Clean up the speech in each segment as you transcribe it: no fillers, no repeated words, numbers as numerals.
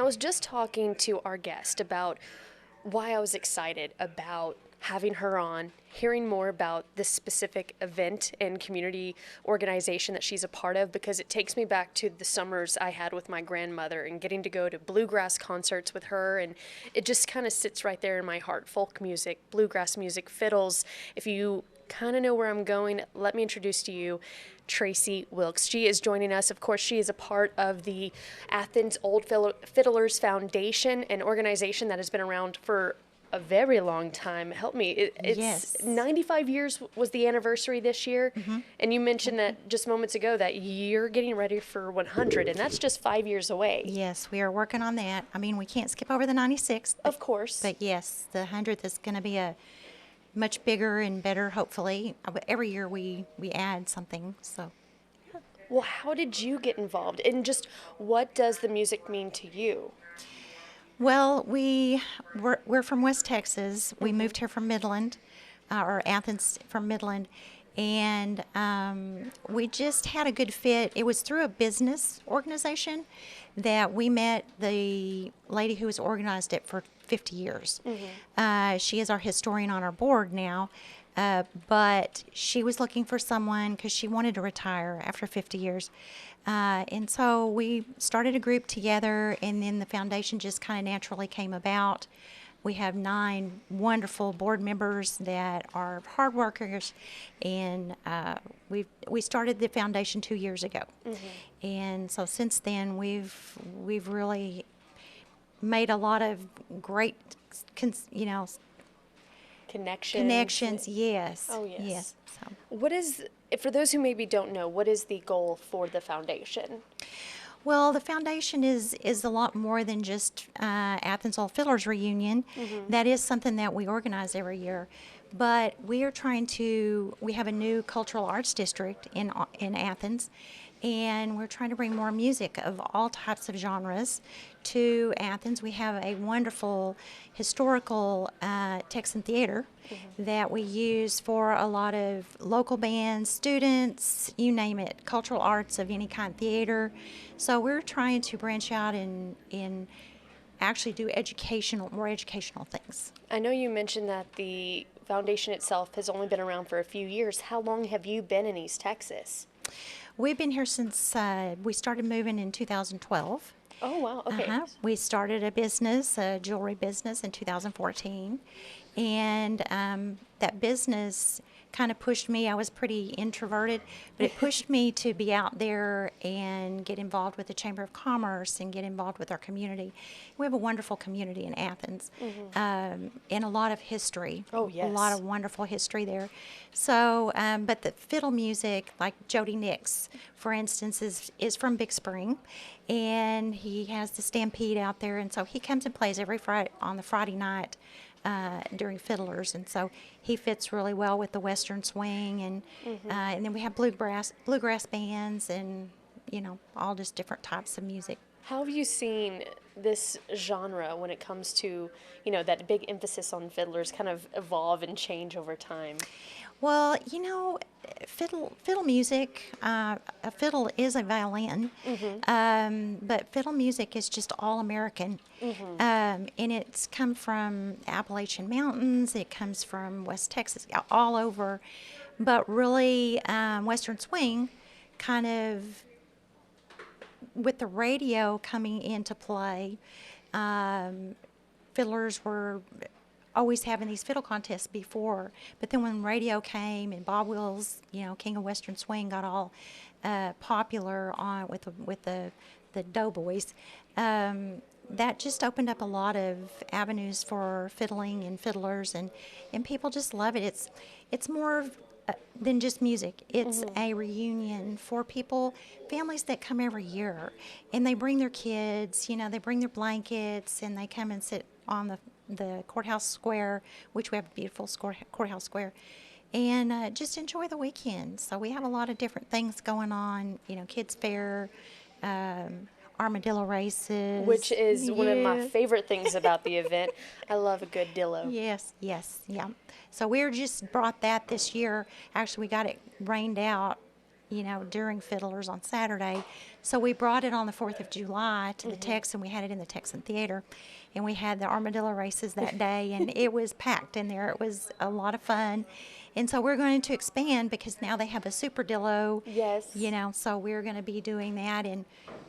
I was just talking to our guest about why I was excited about having her on, hearing more about this specific event and community organization that she's a part of, because it takes me back to the summers I had with my grandmother and getting to go to bluegrass concerts with her, and it just kind of sits right there in my heart. Folk music, bluegrass music, fiddles. If you kind of know where I'm going, let me introduce to you Tracy Wilkes. She is joining us. Of course, she is a part of the Athens Old Fiddlers Foundation, an organization that has been around for a very long time. Help me. It's Yes. 95 years was the anniversary this year. And you mentioned that just moments ago that you're getting ready for 100, and that's just 5 years away. Yes, we are working on that. I mean, we can't skip over the 96th. Of course. But yes, the 100th is going to be a much bigger and better, hopefully. Every year we add something, so. Well, how did you get involved? And just what does the music mean to you? Well, we're from West Texas. We moved here from Midland, or Athens from Midland, and we just had a good fit. It was through a business organization that we met the lady who has organized it for 50 years. She is our historian on our board now, but she was looking for someone because she wanted to retire after 50 years. And so we started a group together, and then the foundation just kind of naturally came about. We have 9 wonderful board members that are hard workers, and we started the foundation 2 years ago. And so since then, we've really made a lot of great, connections. Yes. Oh, yes. So. What is, for those who maybe don't know, what is the goal for the foundation? Well, the foundation is a lot more than just Athens Old Fiddlers Reunion. That is something that we organize every year. But we are we have a new cultural arts district in Athens, and we're trying to bring more music of all types of genres to Athens. We have a wonderful historical Texan theater that we use for a lot of local bands, students, you name it, cultural arts of any kind, theater. So we're trying to branch out and actually do more educational things. I know you mentioned that the foundation itself has only been around for a few years. How long have you been in East Texas? We've been here since we started moving in 2012. Oh, wow. Okay. We started a business, a jewelry business, in 2014. And that business kind of pushed me. I was pretty introverted, but it pushed me to be out there and get involved with the Chamber of Commerce and get involved with our community. We have a wonderful community in Athens, and a lot of history. Oh, yes. A lot of wonderful history there. So, but the fiddle music, like Jody Nix, for instance, is from Big Spring, and he has the Stampede out there, and so he comes and plays every Friday on the Friday night during Fiddlers, and so he fits really well with the Western swing, and then we have bluegrass bands, and all just different types of music. How have you seen this genre when it comes to, that big emphasis on fiddlers kind of evolve and change over time? Well, fiddle music, a fiddle is a violin, but fiddle music is just all American. And it's come from the Appalachian Mountains, it comes from West Texas, all over. But really, Western swing kind of, with the radio coming into play, fiddlers were always having these fiddle contests before, but then when radio came and Bob Wills, King of Western Swing, got all popular on with the Doughboys, that just opened up a lot of avenues for fiddling and fiddlers, and people just love it. It's more than just music. It's a reunion for families that come every year, and they bring their kids, they bring their blankets, and they come and sit on the courthouse square, which we have a beautiful courthouse square, and just enjoy the weekend. So we have a lot of different things going on, kids fair, armadillo races. Which is one of my favorite things about the event. I love a good dillo. Yes, yeah. So we just brought that this year. Actually, we got it rained out, during Fiddlers on Saturday. So we brought it on the 4th of July to the Tex, and we had it in the Texan Theater. And we had the armadillo races that day, and it was packed in there. It was a lot of fun. And so we're going to expand because now they have a Superdillo. Yes. So we're going to be doing that, and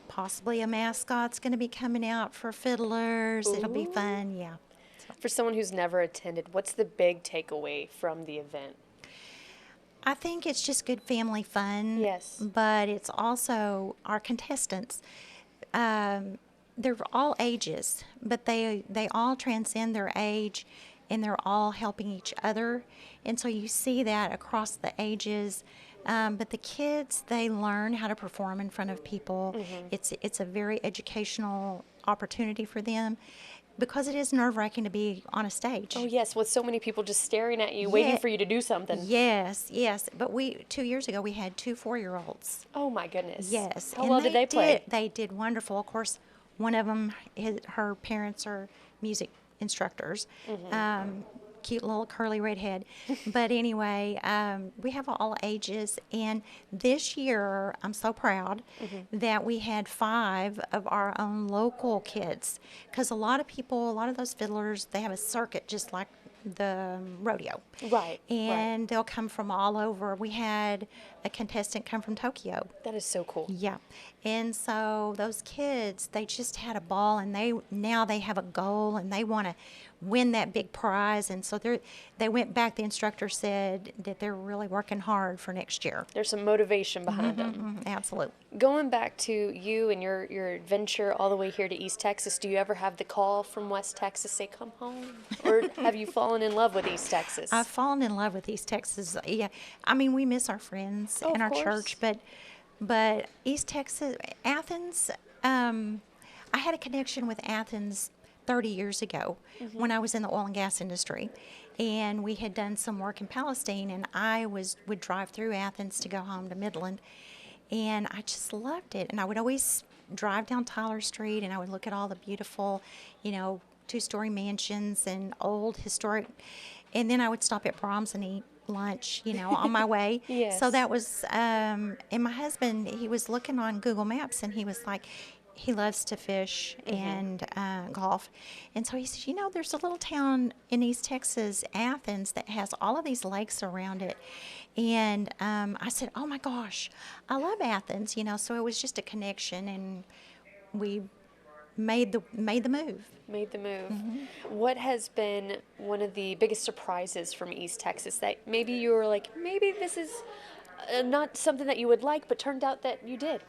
possibly a mascot's going to be coming out for fiddlers. It'll be fun, yeah. For someone who's never attended, what's the big takeaway from the event? I think it's just good family fun. Yes. But it's also our contestants. They're all ages, but they all transcend their age, and they're all helping each other. And so you see that across the ages. But the kids, they learn how to perform in front of people. It's a very educational opportunity for them, because it is nerve-wracking to be on a stage. Oh, yes, with so many people just staring at you, waiting Yeah. for you to do something. Yes. But 2 years ago, we had 2 4-year-olds. Oh, my goodness. Yes. How and well did they play? They did wonderful. Of course, one of them, her parents are music instructors. Cute little curly red head. But anyway, we have all ages. And this year, I'm so proud that we had 5 of our own local kids. Because a lot of those fiddlers, they have a circuit just like the rodeo. Right. And they'll come from all over. We had a contestant come from Tokyo. That is so cool. Yeah. And so those kids, they just had a ball, and now they have a goal, and they want to win that big prize. And so they went back. The instructor said that they're really working hard for next year. There's some motivation behind them. Absolutely. Going back to you and your adventure all the way here to East Texas, do you ever have the call from West Texas say, come home? Or have you fallen in love with East Texas? I've fallen in love with East Texas. Yeah. I mean, we miss our friends Oh, and of our course. church, but East Texas, Athens, I had a connection with Athens 30 years ago when I was in the oil and gas industry. And we had done some work in Palestine, and I would drive through Athens to go home to Midland. And I just loved it. And I would always drive down Tyler Street, and I would look at all the beautiful, 2-story mansions and old historic. And then I would stop at Brahms and eat lunch, on my way. Yes. So that was, and my husband, he was looking on Google Maps, and he was like, he loves to fish and golf. And so he said, there's a little town in East Texas, Athens, that has all of these lakes around it. And I said, oh my gosh, I love Athens, So it was just a connection, and we made the move. Made the move. What has been one of the biggest surprises from East Texas that maybe you were like, maybe this is not something that you would like, but turned out that you did?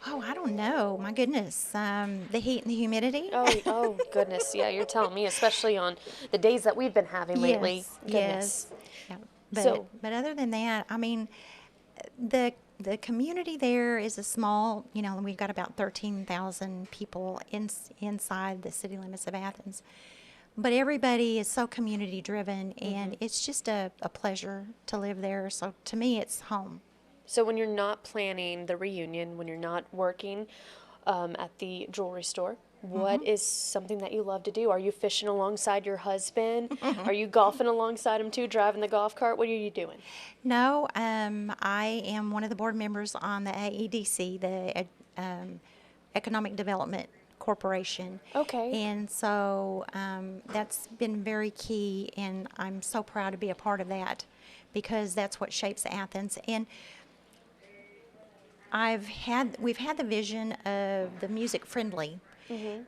Oh, I don't know. My goodness. The heat and the humidity. Oh goodness. Yeah, you're telling me, especially on the days that we've been having lately. Yes. Yeah. But other than that, I mean, the community there is a small, we've got about 13,000 people inside the city limits of Athens. But everybody is so community driven, and it's just a pleasure to live there. So to me, it's home. So when you're not planning the reunion, when you're not working at the jewelry store, what is something that you love to do? Are you fishing alongside your husband? Are you golfing alongside him too, driving the golf cart? What are you doing? No, I am one of the board members on the AEDC, the Economic Development Corporation. Okay. And so that's been very key, and I'm so proud to be a part of that, because that's what shapes Athens. And we've had the vision of the music friendly,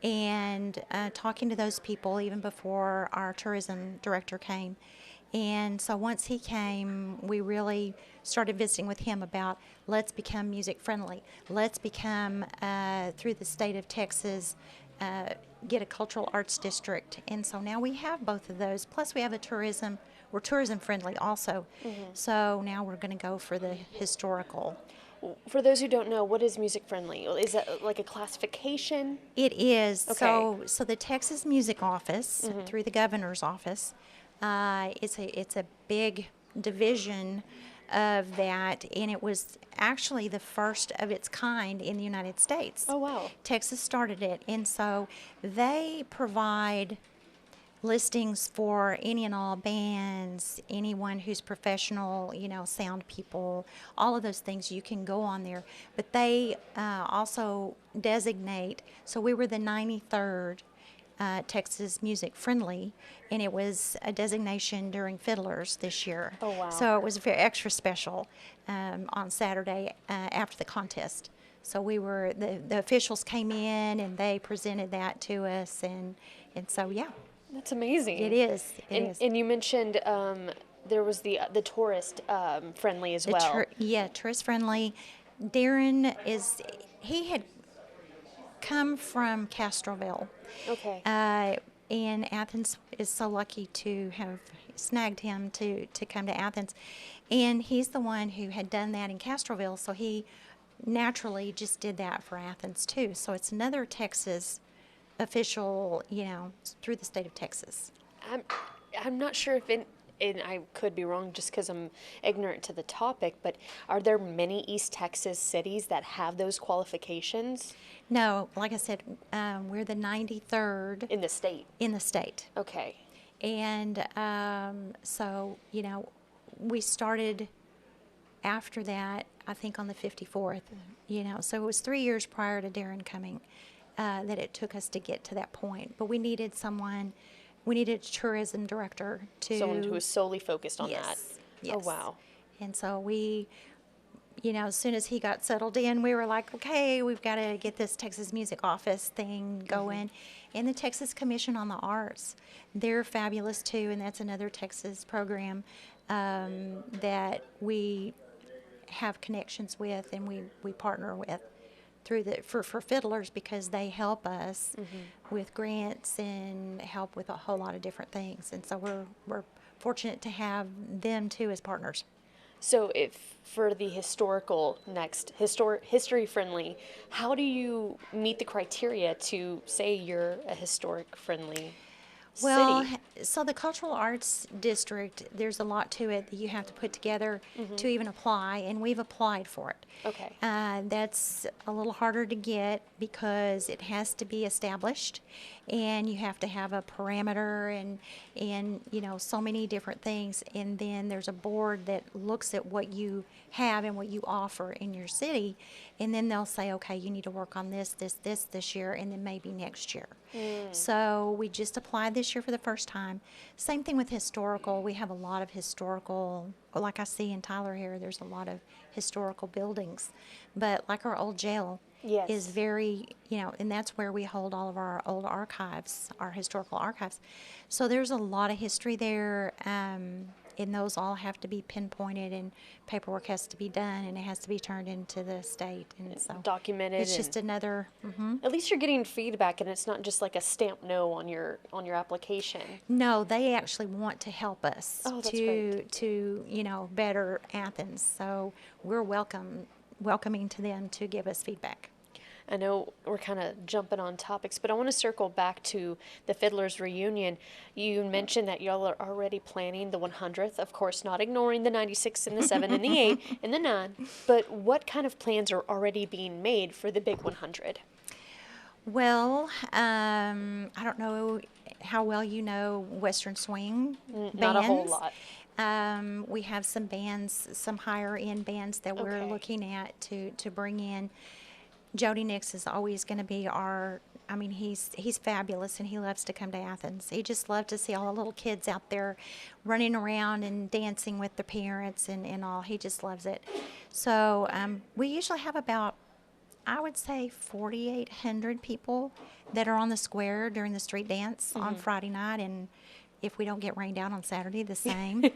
and talking to those people even before our tourism director came. And so once he came, we really started visiting with him about, let's become music friendly. Let's become, through the state of Texas, get a cultural arts district. And so now we have both of those. Plus we have we're tourism friendly also. So now we're going to go for the historical. For those who don't know, what is music friendly? Is that like a classification? It is. Okay. So the Texas Music Office, through the governor's office, it's a big division of that, and it was actually the first of its kind in the United States. Oh, wow. Texas started it, and so they provide listings for any and all bands, anyone who's professional, sound people, all of those things. You can go on there. But they also designate, so we were the 93rd Texas Music Friendly, and it was a designation during Fiddlers this year. Oh, wow. So it was very extra special on Saturday after the contest. So we were the officials came in and they presented that to us, and so yeah, That's amazing. it is. It is. And you mentioned there was the tourist friendly as well. Tourist friendly. Darren he had come from Castroville. Okay. And Athens is so lucky to have snagged him to come to Athens. And he's the one who had done that in Castroville, so he naturally just did that for Athens too. So it's another Texas official, through the state of Texas. I'm not sure if and I could be wrong just because I'm ignorant to the topic, but are there many East Texas cities that have those qualifications No, like I said, we're the 93rd in the state? in the state. Okay. And so, we started after that, I think on the 54th, so it was 3 years prior to Darren coming that it took us to get to that point. But we needed a tourism director to. Someone who was solely focused on that. Yes. Oh, wow. And so we, as soon as he got settled in, we were like, okay, we've got to get this Texas Music Office thing going. And the Texas Commission on the Arts, they're fabulous too, and that's another Texas program that we have connections with and we partner with for fiddlers, because they help us with grants and help with a whole lot of different things. And so we're fortunate to have them too as partners. So if for the history friendly, how do you meet the criteria to say you're a historic friendly Well, city? so the Cultural Arts District, there's a lot to it that you have to put together to even apply, and we've applied for it. Okay. That's a little harder to get because it has to be established, and you have to have a parameter and so many different things. And then there's a board that looks at what you have and what you offer in your city, and then they'll say, okay, you need to work on this year, and then maybe next year. So we just applied this year for the first time. Same thing with historical. We have a lot of historical, like I see in Tyler here, there's a lot of historical buildings. But like our old jail Yes. is very, and that's where we hold all of our old archives, our historical archives. So there's a lot of history there. And those all have to be pinpointed, and paperwork has to be done, and it has to be turned into the state. And so Documented. it's just another. At least you're getting feedback, and it's not just like a stamp no on your application. No, they actually want to help us Oh, that's to great. better Athens. So we're welcoming to them to give us feedback. I know we're kind of jumping on topics, but I want to circle back to the Fiddlers reunion. You mentioned that y'all are already planning the 100th, of course, not ignoring the 96 and the 7 and the 8 and the 9. But what kind of plans are already being made for the big 100? Well, I don't know how well you know Western Swing bands. Not a whole lot. We have some bands, some higher end bands that we're Okay. looking at to bring in. Jody Nix is always going to be he's fabulous, and he loves to come to Athens. He just loves to see all the little kids out there running around and dancing with their parents and all. He just loves it. So we usually have about, I would say, 4,800 people that are on the square during the street dance on Friday night, and if we don't get rained out on Saturday, the same,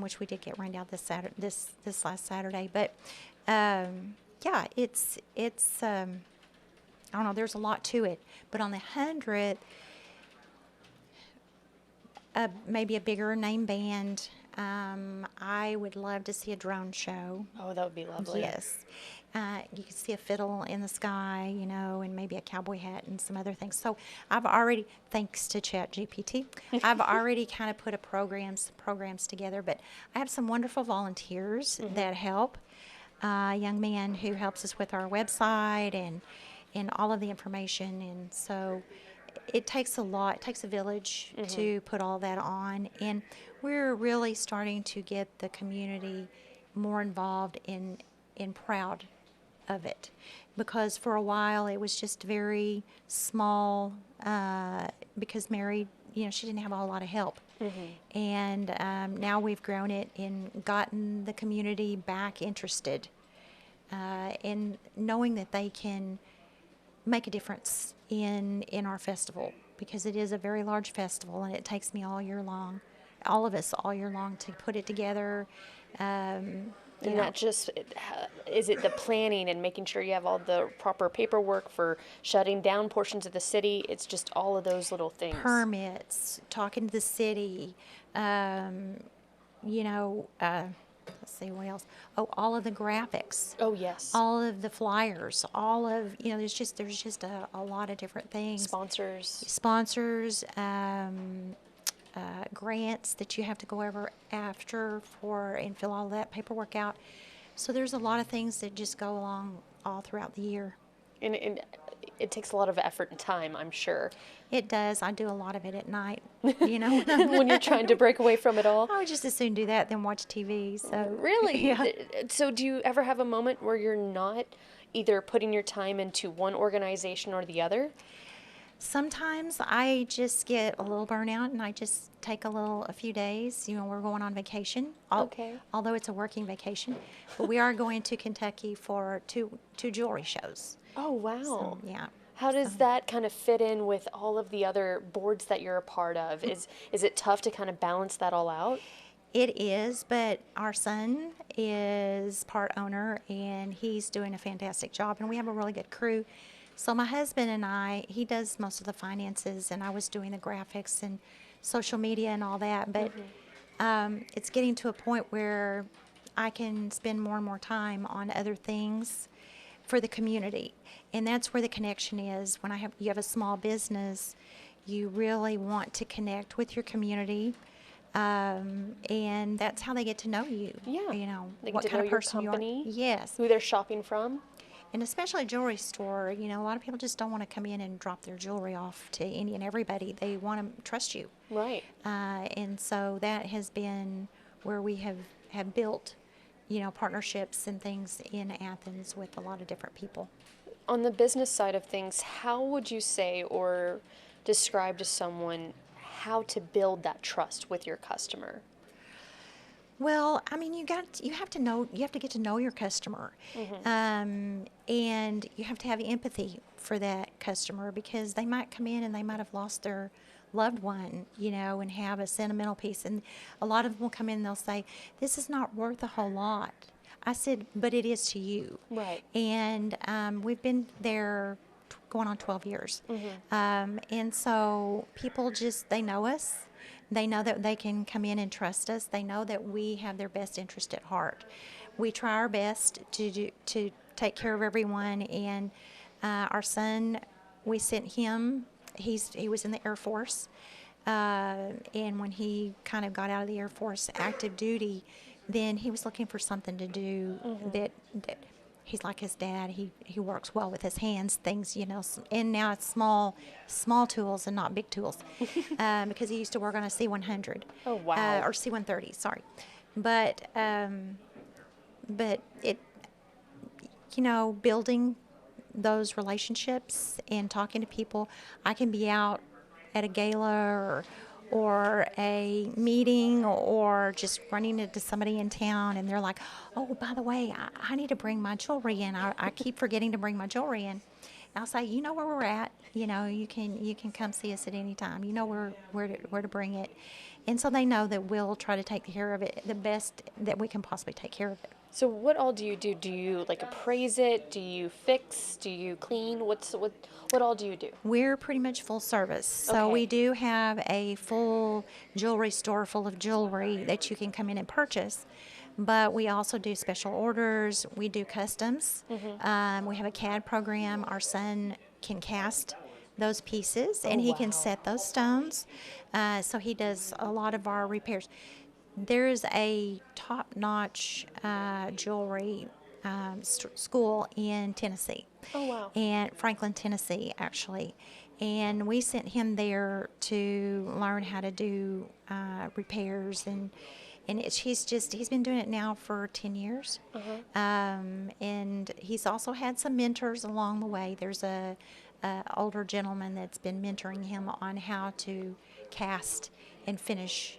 which we did get rained out this last Saturday. But yeah, it's I don't know. There's a lot to it, but on the 100th, maybe a bigger name band. I would love to see a drone show. Oh, that would be lovely. Yes. You could see a fiddle in the sky, and maybe a cowboy hat and some other things. So I've already, thanks to ChatGPT, I've already kind of put programs together. But I have some wonderful volunteers that help. A young man who helps us with our website and all of the information. And so it takes a lot. It takes a village to put all that on, and we're really starting to get the community more involved in proud of it, because for a while it was just very small, because Mary, she didn't have a whole lot of help. And now we've grown it and gotten the community back interested, in knowing that they can make a difference in our festival, because it is a very large festival and it takes me all year long, all of us all year long, to put it together. And not just, is it the planning and making sure you have all the proper paperwork for shutting down portions of the city? It's just all of those little things. Permits, talking to the city, let's see what else. Oh, all of the graphics. Oh, yes. All of the flyers, all of, there's just a lot of different things. Sponsors, grants that you have to go over after and fill all that paperwork out. So there's a lot of things that just go along all throughout the year. And it takes a lot of effort and time, I'm sure. It does. I do a lot of it at night, When you're trying to break away from it all. I would just as soon do that than watch TV. So Really? Yeah. So do you ever have a moment where you're not either putting your time into one organization or the other? Sometimes I just get a little burnout and I just take a few days. We're going on vacation. Okay. Although it's a working vacation, but we are going to Kentucky for two jewelry shows. Oh, wow. So, yeah. How does that kind of fit in with all of the other boards that you're a part of? Is it tough to kind of balance that all out? It is, but our son is part owner and he's doing a fantastic job, and we have a really good crew. So my husband and he does most of the finances, and I was doing the graphics and social media and all that. But it's getting to a point where I can spend more and more time on other things for the community. And that's where the connection is. When you have a small business, you really want to connect with your community. And that's how they get to know you. Yeah. They get what to kind know of your person company. you are. Yes. Who they're shopping from. And especially a jewelry store, a lot of people just don't want to come in and drop their jewelry off to any and everybody. They want to trust you. Right. And so that has been where we have built, partnerships and things in Athens with a lot of different people. On the business side of things, how would you say or describe to someone how to build that trust with your customer? Well, I mean, you have to get to know your customer, and you have to have empathy for that customer, because they might come in and they might have lost their loved one, and have a sentimental piece. And a lot of them will come in and they'll say, "This is not worth a whole lot." I said, "But it is to you." Right. And we've been there going on 12 years. And so people they know us. They know that they can come in and trust us. They know that we have their best interest at heart. We try our best to take care of everyone. And our son, we sent him. He was in the Air Force, and when he kind of got out of the Air Force active duty, then he was looking for something to do that he's like his dad. He works well with his hands, things, and now it's small tools and not big tools, because he used to work on a C-100. Oh, wow. Or C-130, sorry. But it, building those relationships and talking to people. I can be out at a gala or a meeting or just running into somebody in town, and they're like, "Oh, by the way, I need to bring my jewelry in. I keep forgetting to bring my jewelry in." And I'll say, "You know where we're at. You can come see us at any time. You know where to bring it." And so they know that we'll try to take care of it the best that we can possibly take care of it. So what all do you do? Do you appraise it? Do you fix? Do you clean? What all do you do? We're pretty much full service. So Okay. we do have a full jewelry store full of jewelry that you can come in and purchase. But we also do special orders. We do customs. We have a CAD program. Our son can cast those pieces, and he can wow. set those stones. So he does a lot of our repairs. There's a top-notch jewelry school in Tennessee. Oh, wow. And Franklin, Tennessee, actually. and we sent him there to learn how to do repairs, and he's been doing it now for 10 years. And he's also had some mentors along the way. There's a older gentleman that's been mentoring him on how to cast and finish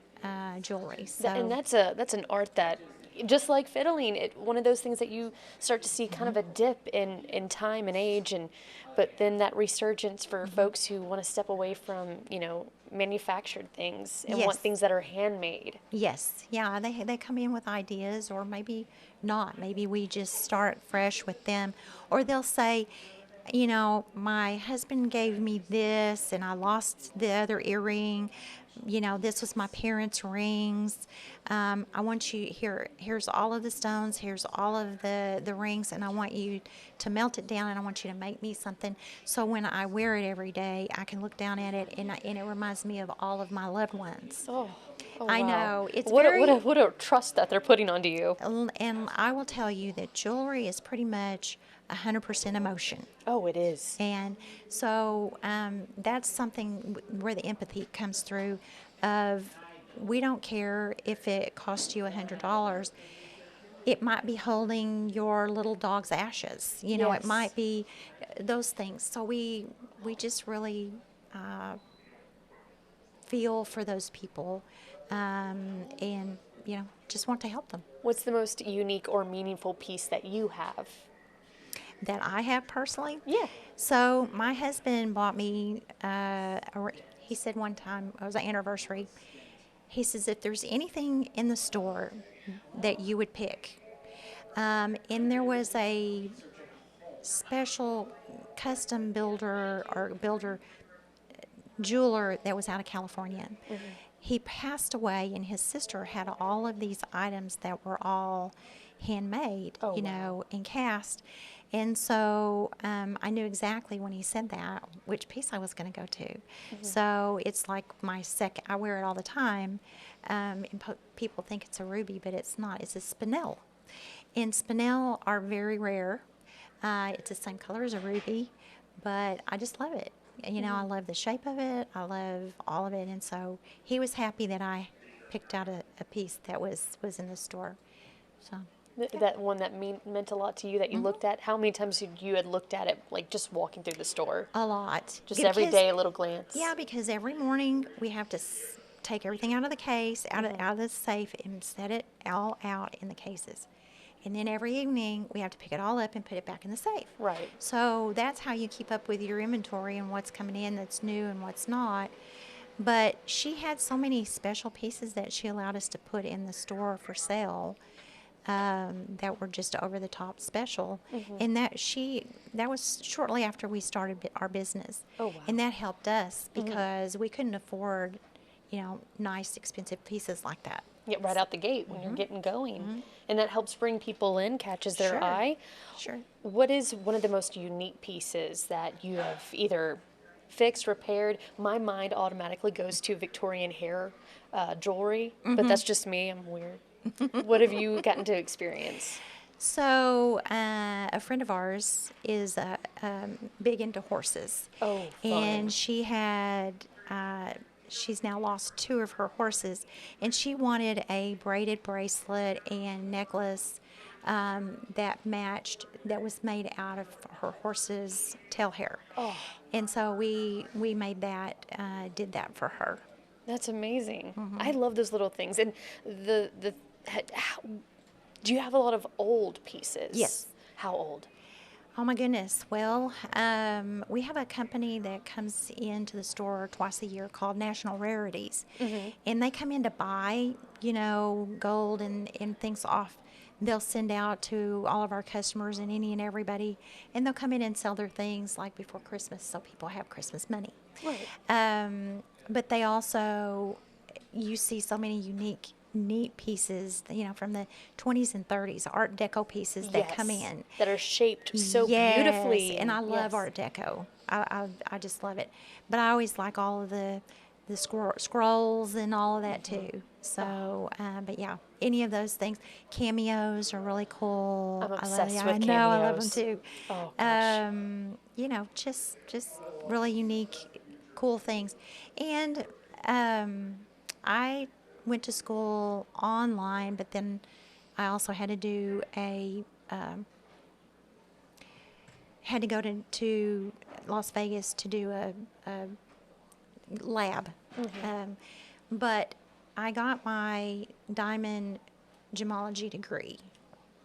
jewelry. So And that's an art that, just like fiddling, one of those things that you start to see kind of a dip in time and age, but then that resurgence for folks who want to step away from, manufactured things and want Yes. things that are handmade. yes, yeah, they come in with ideas, or maybe not. Maybe we just start fresh with them, or they'll say, my husband gave me this, and I lost the other earring. This was my parents' rings. I want you here. Here's all of the stones. Here's all of the rings, and I want you to melt it down, and I want you to make me something. So when I wear it every day, I can look down at it, and it reminds me of all of my loved ones. Oh, I wow. know, it's what very- what a trust that they're putting onto you. And I will tell you that jewelry is pretty much 100% emotion. Oh, it is. And so that's something where the empathy comes through of, we don't care if it costs you $100. It might be holding your little dog's ashes. It Yes. might be those things. So we just really feel for those people, and just want to help them. What's the most unique or meaningful piece that you have? That I have personally? Yeah. So my husband bought me, he said one time, it was an anniversary, he says, if there's anything in the store that you would pick, and there was a special custom builder jeweler that was out of California. He passed away, and his sister had all of these items that were all handmade, Oh, wow. and cast. And so I knew exactly when he said that which piece I was going to go to. So it's like my second. I wear it all the time, and people think it's a ruby, but it's not. It's a spinel, and spinel are very rare. It's the same color as a ruby, but I just love it. I love the shape of it. I love all of it, and so he was happy that I picked out a piece that was in the store. So. That one that meant a lot to you that you looked at. How many times you had looked at it, like just walking through the store? A lot. Just every Because- day, a little glance. Yeah, because every morning we have to take everything out of the case, out of the safe, and set it all out in the cases. And then every evening we have to pick it all up and put it back in the safe. Right. So that's how you keep up with your inventory and what's coming in that's new and what's not. But she had so many special pieces that she allowed us to put in the store for sale. That were just over the top special, and that was shortly after we started our business. Oh, wow. And that helped us because we couldn't afford, nice expensive pieces like that. Yeah, right out the gate when you're getting going. And that helps bring people in, catches their Sure. eye. Sure. What is one of the most unique pieces that you have either fixed, repaired? My mind automatically goes to Victorian hair jewelry, but that's just me. I'm weird. What have you gotten to experience? So a friend of ours is big into horses. Oh, fun. And she had, she's now lost 2 of her horses, and she wanted a braided bracelet and necklace that was made out of her horse's tail hair. Oh. And so we made that, did that for her. That's amazing. I love those little things. And do you have a lot of old pieces? Yes. How old? Oh my goodness. Well, we have a company that comes into the store twice a year called National Rarities. And they come in to buy, gold and things off. They'll send out to all of our customers and any and everybody, and they'll come in and sell their things like before Christmas, so people have Christmas money. Right. But they also, you see so many unique, neat pieces, from the 20s and 30s, Art Deco pieces that come Yes, in. that are shaped so Yes, beautifully. and I love Yes. Art Deco. I just love it. But I always like all of the the scrolls and all of that too. So, but yeah, any of those things, cameos are really cool. I'm I love, obsessed yeah, with I know, I love them cameos. too. Oh gosh. You know, just really unique, cool things. And I went to school online, but then I also had to do had to go to Las Vegas to do a lab. Um, but I got my diamond gemology degree.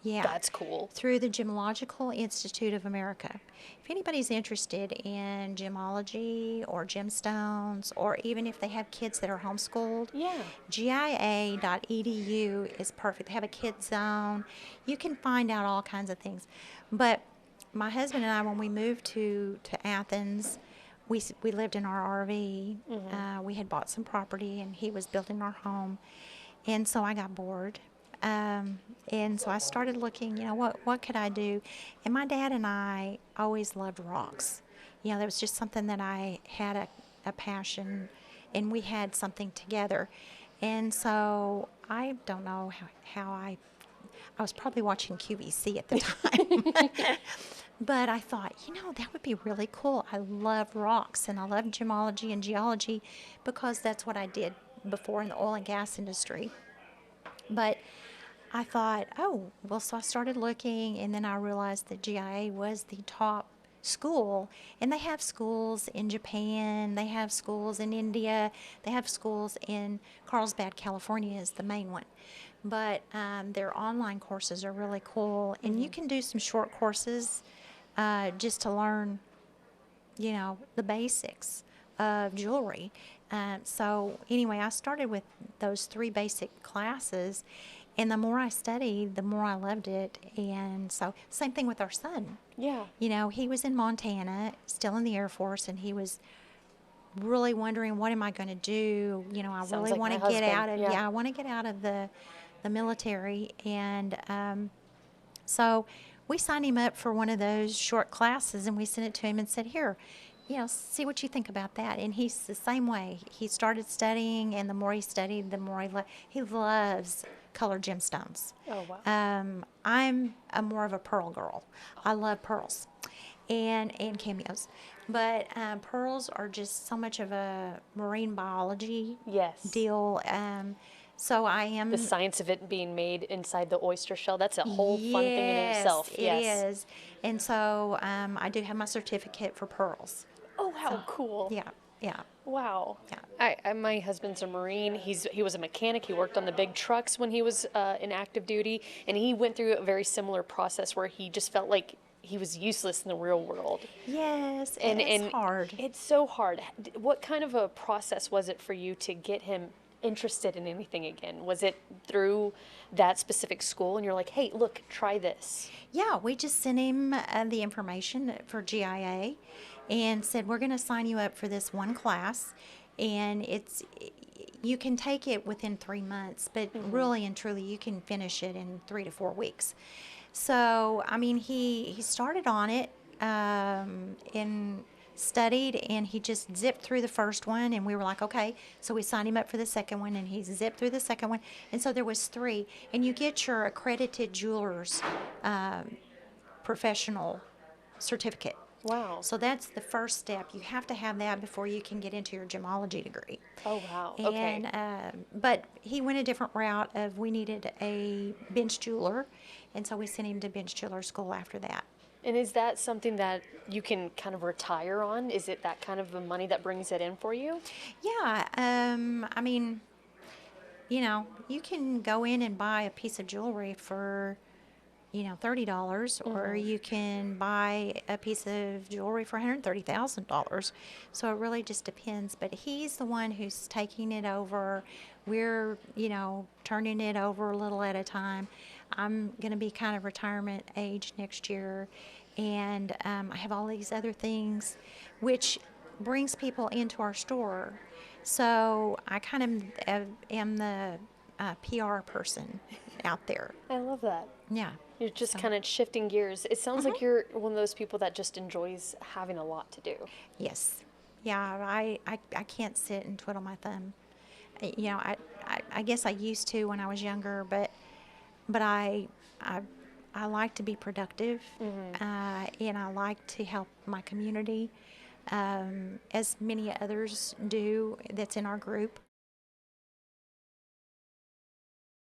Yeah. That's cool. Through the Gemological Institute of America. If anybody's interested in gemology or gemstones, or even if they have kids that are homeschooled, Yeah. GIA.edu is perfect. They have a kids zone. You can find out all kinds of things. But my husband and I, when we moved to Athens, we lived in our RV. We had bought some property, and he was building our home. And so I got bored. And so I started looking, you know, what could I do? And my dad and I always loved rocks. You know, that was just something that I had a passion, and we had something together. And so I don't know how I was probably watching QVC at the time. But I thought, you know, that would be really cool. I love rocks, and I love gemology and geology because that's what I did before in the oil and gas industry. But I thought, oh, well, so I started looking, and then I realized that GIA was the top school. And they have schools in Japan, they have schools in India, they have schools in Carlsbad, California is the main one. But their online courses are really cool, and you can do some short courses just to learn, you know, the basics of jewelry. So anyway, I started with those 3 basic classes, and the more I studied, the more I loved it. And so same thing with our son. Yeah. You know, he was in Montana, still in the Air Force, and he was really wondering, what am I going to do? You know, I Sounds really like want my to get husband, out of, yeah. yeah, I want to get out of the military. And so we signed him up for one of those short classes, and we sent it to him and said, here, you know, see what you think about that. And he's the same way. He started studying, and the more he studied, the more he loves colored gemstones. Oh, wow. I'm more of a pearl girl. I love pearls and cameos. But pearls are just so much of a marine biology Yes. deal. So I am. The science of it being made inside the oyster shell, that's a whole fun thing in Yes, itself. it Yes. is. And so I do have my certificate for pearls. Oh, how cool. Yeah, yeah. Wow. Yeah. My husband's a Marine. He was a mechanic. He worked on the big trucks when he was in active duty, and he went through a very similar process where he just felt like he was useless in the real world. Yes, And it's hard. It's so hard. What kind of a process was it for you to get him interested in anything again? Was it through that specific school, and you're like, hey, look, try this? Yeah, we just sent him the information for GIA and said, we're going to sign you up for this one class. And you can take it within 3 months, but really and truly, you can finish it in 3 to 4 weeks. So, I mean, he started on it and studied, and he just zipped through the first one, and we were like, okay. So we signed him up for the second one, and he zipped through the second one. And so there was 3. And you get your accredited jeweler's professional certificate. Wow. So that's the first step. You have to have that before you can get into your gemology degree. Oh, wow. Okay. And but he went a different route of, we needed a bench jeweler, and so we sent him to bench jeweler school after that. And is that something that you can kind of retire on? Is it that kind of the money that brings it in for you? Yeah, I mean, you know, you can go in and buy a piece of jewelry for, you know, $30, or you can buy a piece of jewelry for $130,000. So it really just depends. But he's the one who's taking it over. We're, you know, turning it over a little at a time. I'm going to be kind of retirement age next year, and I have all these other things, which brings people into our store. So I kind of am the PR person out there. I love that. Yeah. You're just So- kind of shifting gears. It sounds like you're one of those people that just enjoys having a lot to do. Yes. Yeah, I can't sit and twiddle my thumb. You know, I guess I used to when I was younger, but I I like to be productive, and I like to help my community, as many others do that's in our group.